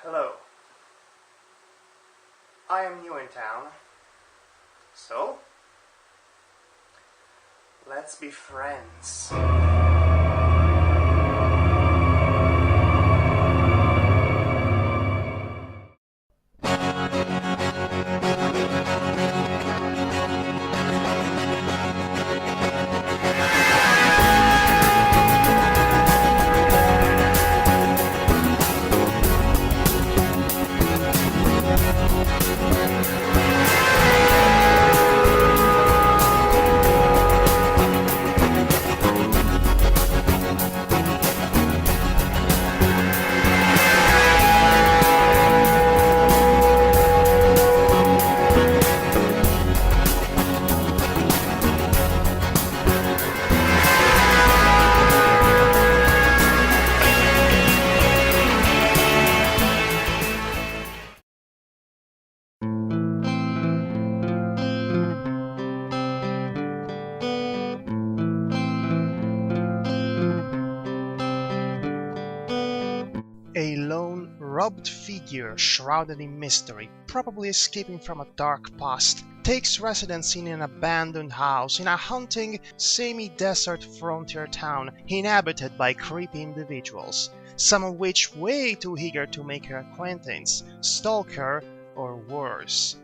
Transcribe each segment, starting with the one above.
Hello. I am new in town, so let's be friends. A lone, robed figure shrouded in mystery, probably escaping from a dark past, takes residence in an abandoned house in a haunting, semi-desert frontier town inhabited by creepy individuals, some of which way too eager to make her acquaintance, stalk her, or worse.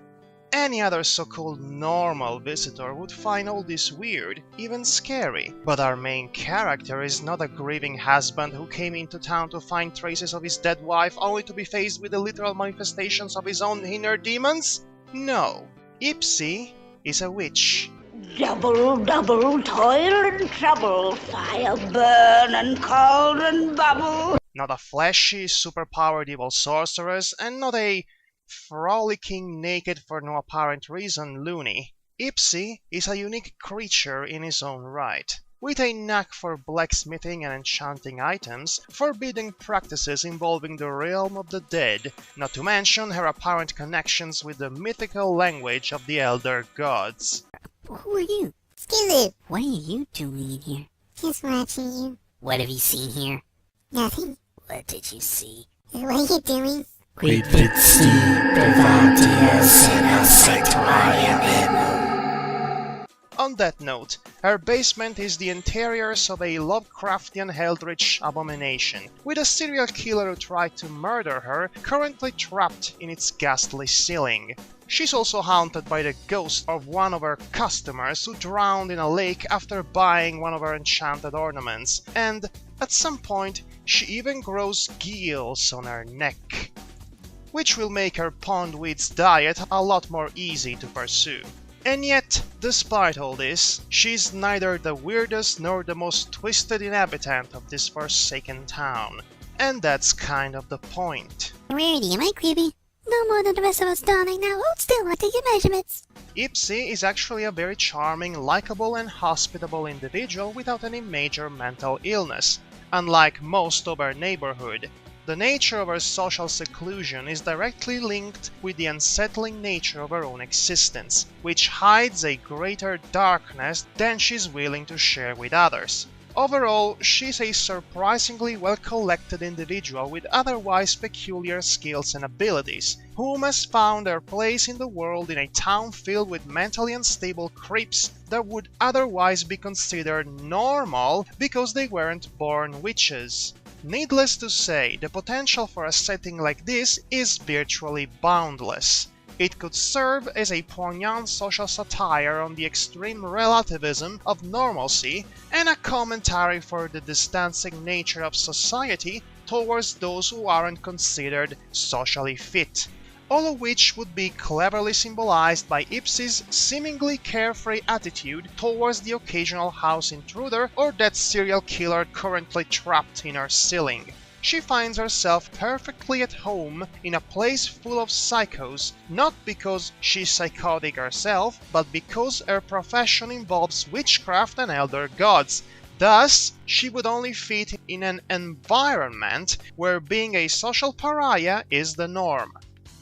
Any other so-called normal visitor would find all this weird, even scary. But our main character is not a grieving husband who came into town to find traces of his dead wife only to be faced with the literal manifestations of his own inner demons. No, Ipsy is a witch. Double, double, toil and trouble, fire burn and cauldron bubble. Not a flashy, superpowered evil sorceress, and not a frolicking naked for no apparent reason loony. Ipsy is a unique creature in his own right, with a knack for blacksmithing and enchanting items, forbidden practices involving the realm of the dead, not to mention her apparent connections with the mythical language of the elder gods. Who are you? Skillet, What are you doing in here? just watching you. What have you seen here? Nothing. What did you see? What are you doing? On that note, her basement is the interiors of a Lovecraftian eldritch abomination, with a serial killer who tried to murder her currently trapped in its ghastly ceiling. She's also haunted by the ghost of one of her customers who drowned in a lake after buying one of her enchanted ornaments, and at some point she even grows gills on her neck, which will make her pondweed's diet a lot more easy to pursue. And yet, despite all this, she's neither the weirdest nor the most twisted inhabitant of this forsaken town. And that's kind of the point. Rarity, am I creepy? No more than the rest of us, darling. Now hold still, I'll take your measurements. Ipsy is actually a very charming, likable and hospitable individual without any major mental illness, unlike most of her neighborhood. The nature of her social seclusion is directly linked with the unsettling nature of her own existence, which hides a greater darkness than she's willing to share with others. Overall, she's a surprisingly well-collected individual with otherwise peculiar skills and abilities, whom has found her place in the world in a town filled with mentally unstable creeps that would otherwise be considered normal because they weren't born witches. Needless to say, the potential for a setting like this is virtually boundless. It could serve as a poignant social satire on the extreme relativism of normalcy and a commentary for the distancing nature of society towards those who aren't considered socially fit, all of which would be cleverly symbolized by Ipsy's seemingly carefree attitude towards the occasional house intruder or that serial killer currently trapped in her ceiling. She finds herself perfectly at home in a place full of psychos, not because she's psychotic herself, but because her profession involves witchcraft and elder gods. Thus, she would only fit in an environment where being a social pariah is the norm.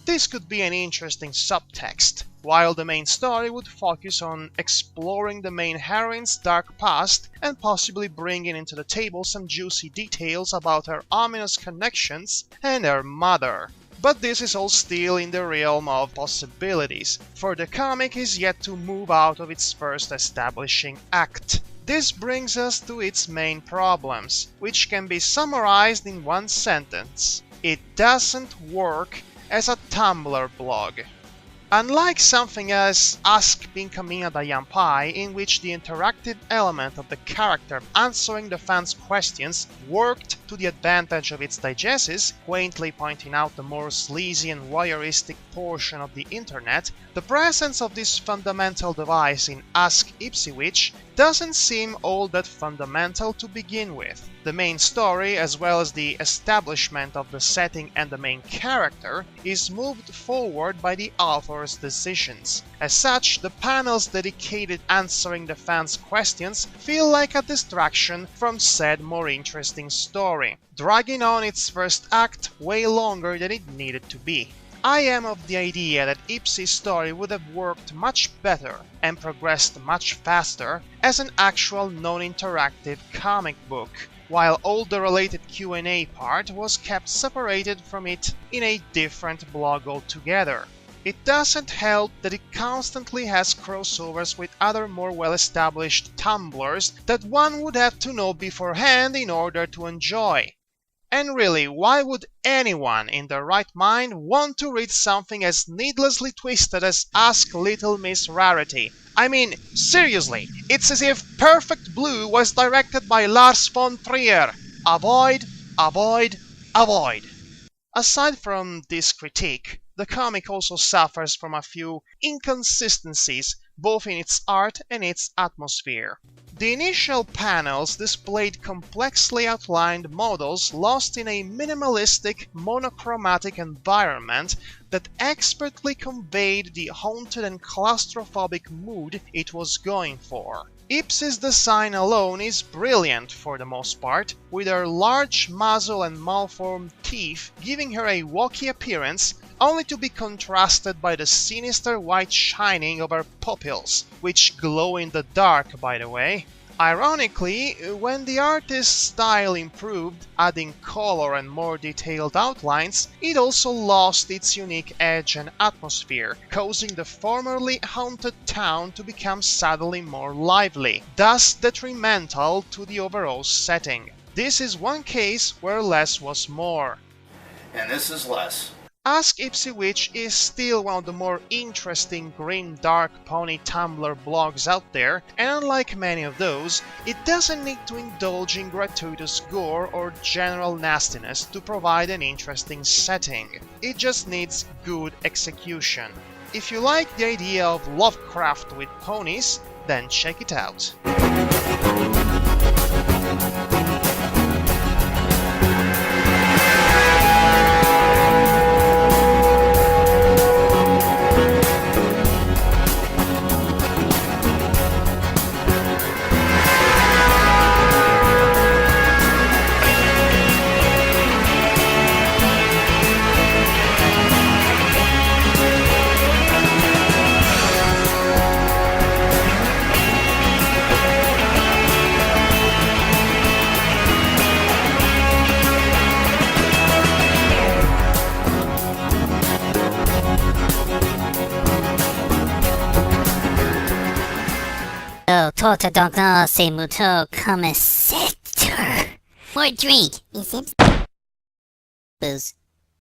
This could be an interesting subtext, while the main story would focus on exploring the main heroine's dark past and possibly bringing into the table some juicy details about her ominous connections and her mother. But this is all still in the realm of possibilities, for the comic is yet to move out of its first establishing act. This brings us to its main problems, which can be summarized in one sentence. It doesn't work as a Tumblr blog. Unlike something as Ask Pinkamena da Yampai, in which the interactive element of the character answering the fans' questions worked to the advantage of its diegesis, quaintly pointing out the more sleazy and voyeuristic portion of the internet, the presence of this fundamental device in Ask Ipsywitch doesn't seem all that fundamental to begin with. The main story, as well as the establishment of the setting and the main character, is moved forward by the author's decisions. As such, the panels dedicated answering the fans' questions feel like a distraction from said more interesting story, dragging on its first act way longer than it needed to be. I am of the idea that Ipsy's story would have worked much better and progressed much faster as an actual non-interactive comic book, while all the related Q&A part was kept separated from it in a different blog altogether. It doesn't help that it constantly has crossovers with other more well-established Tumblrs that one would have to know beforehand in order to enjoy. And really, why would anyone in their right mind want to read something as needlessly twisted as Ask Little Miss Rarity? I mean, seriously, it's as if Perfect Blue was directed by Lars von Trier. Avoid, avoid, avoid. Aside from this critique, the comic also suffers from a few inconsistencies both in its art and its atmosphere. The initial panels displayed complexly outlined models lost in a minimalistic, monochromatic environment that expertly conveyed the haunted and claustrophobic mood it was going for. Ipsy's design alone is brilliant for the most part, with her large muzzle and malformed teeth giving her a walky appearance, only to be contrasted by the sinister white shining of her pupils, which glow in the dark, by the way. Ironically, when the artist's style improved, adding color and more detailed outlines, it also lost its unique edge and atmosphere, causing the formerly haunted town to become suddenly more lively, thus detrimental to the overall setting. This is one case where less was more. And this is less. Ask Ipsywitch is still one of the more interesting green dark pony Tumblr blogs out there, and unlike many of those, it doesn't need to indulge in gratuitous gore or general nastiness to provide an interesting setting. It just needs good execution. If you like the idea of Lovecraft with ponies, then check it out. Tota dogna se muto come sector. More drink, is it? Booze.